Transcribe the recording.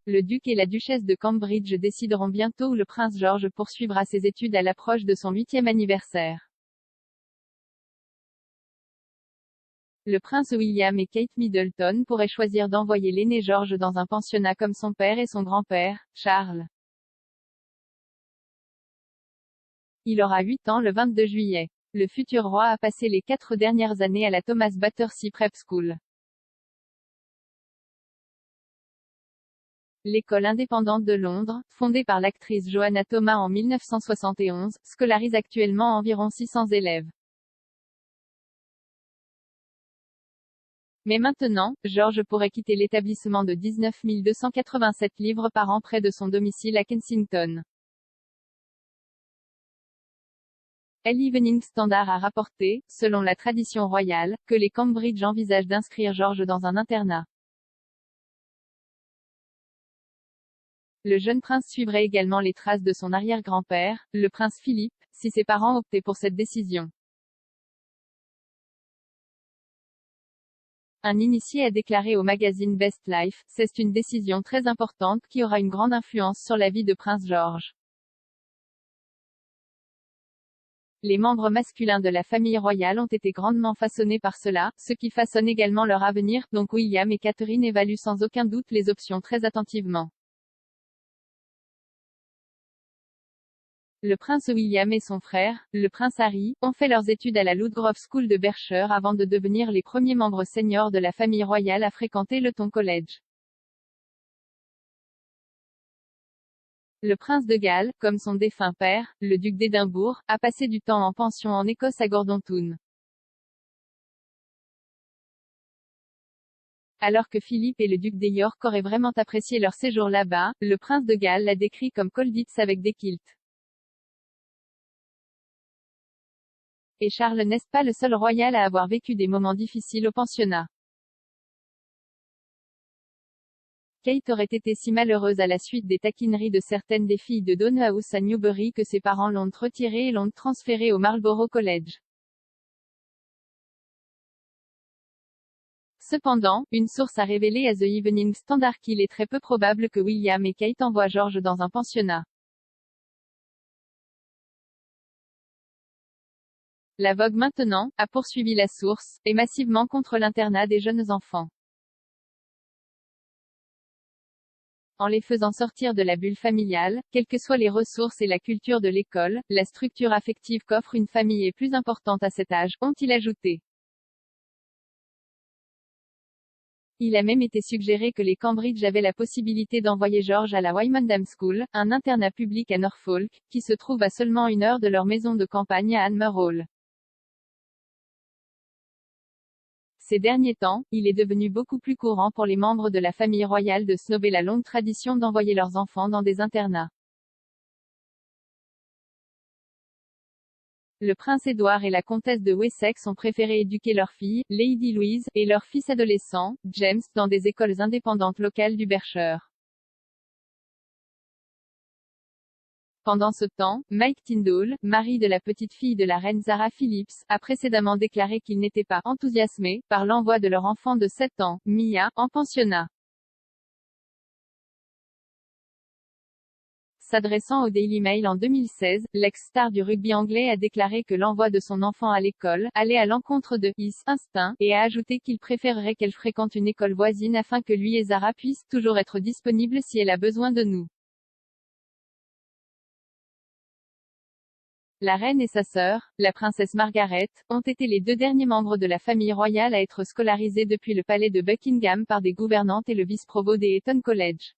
le duc et la duchesse de Cambridge décideront bientôt où le prince George poursuivra ses études à l'approche de son 8e anniversaire. Le prince William et Kate Middleton pourraient choisir d'envoyer l'aîné George dans un pensionnat comme son père et son grand-père, Charles. Il aura 8 ans le 22 juillet. Le futur roi a passé les 4 dernières années à la Thomas Battersea Prep School. L'école indépendante de Londres, fondée par l'actrice Joanna Thomas en 1971, scolarise actuellement environ 600 élèves. Mais maintenant, George pourrait quitter l'établissement de 19 287 livres par an près de son domicile à Kensington. L'Evening Standard a rapporté, selon la tradition royale, que les Cambridge envisagent d'inscrire George dans un internat. Le jeune prince suivrait également les traces de son arrière-grand-père, le prince Philippe, si ses parents optaient pour cette décision. Un initié a déclaré au magazine Best Life, c'est une décision très importante qui aura une grande influence sur la vie de Prince George. Les membres masculins de la famille royale ont été grandement façonnés par cela, ce qui façonne également leur avenir, donc William et Catherine évaluent sans aucun doute les options très attentivement. Le prince William et son frère, le prince Harry, ont fait leurs études à la Ludgrove School de Berkshire avant de devenir les premiers membres seniors de la famille royale à fréquenter l'Eton College. Le prince de Galles, comme son défunt père, le duc d'Édimbourg, a passé du temps en pension en Écosse à Gordonstoun. Alors que Philippe et le duc de York auraient vraiment apprécié leur séjour là-bas, le prince de Galles l'a décrit comme Colditz avec des kilts. Et Charles n'est pas le seul royal à avoir vécu des moments difficiles au pensionnat. Kate aurait été si malheureuse à la suite des taquineries de certaines des filles de Done House à Newbury que ses parents l'ont retirée et l'ont transférée au Marlborough College. Cependant, une source a révélé à The Evening Standard qu'il est très peu probable que William et Kate envoient George dans un pensionnat. La Vogue maintenant, a poursuivi la source, est massivement contre l'internat des jeunes enfants. En les faisant sortir de la bulle familiale, quelles que soient les ressources et la culture de l'école, la structure affective qu'offre une famille est plus importante à cet âge, ont-ils ajouté. Il a même été suggéré que les Cambridge avaient la possibilité d'envoyer George à la Wymondham School, un internat public à Norfolk, qui se trouve à seulement 1 heure de leur maison de campagne à Anmer Hall. Ces derniers temps, il est devenu beaucoup plus courant pour les membres de la famille royale de snober la longue tradition d'envoyer leurs enfants dans des internats. Le prince Édouard et la comtesse de Wessex ont préféré éduquer leur fille, Lady Louise, et leur fils adolescent, James, dans des écoles indépendantes locales du Berkshire. Pendant ce temps, Mike Tyndall, mari de la petite fille de la reine Zara Phillips, a précédemment déclaré qu'il n'était pas enthousiasmé par l'envoi de leur enfant de 7 ans, Mia, en pensionnat. S'adressant au Daily Mail en 2016, l'ex-star du rugby anglais a déclaré que l'envoi de son enfant à l'école allait à l'encontre de his instinct, et a ajouté qu'il préférerait qu'elle fréquente une école voisine afin que lui et Zara puissent toujours être disponibles si elle a besoin de nous. La reine et sa sœur, la princesse Margaret, ont été les 2 derniers membres de la famille royale à être scolarisés depuis le palais de Buckingham par des gouvernantes et le vice-provost des Eton College.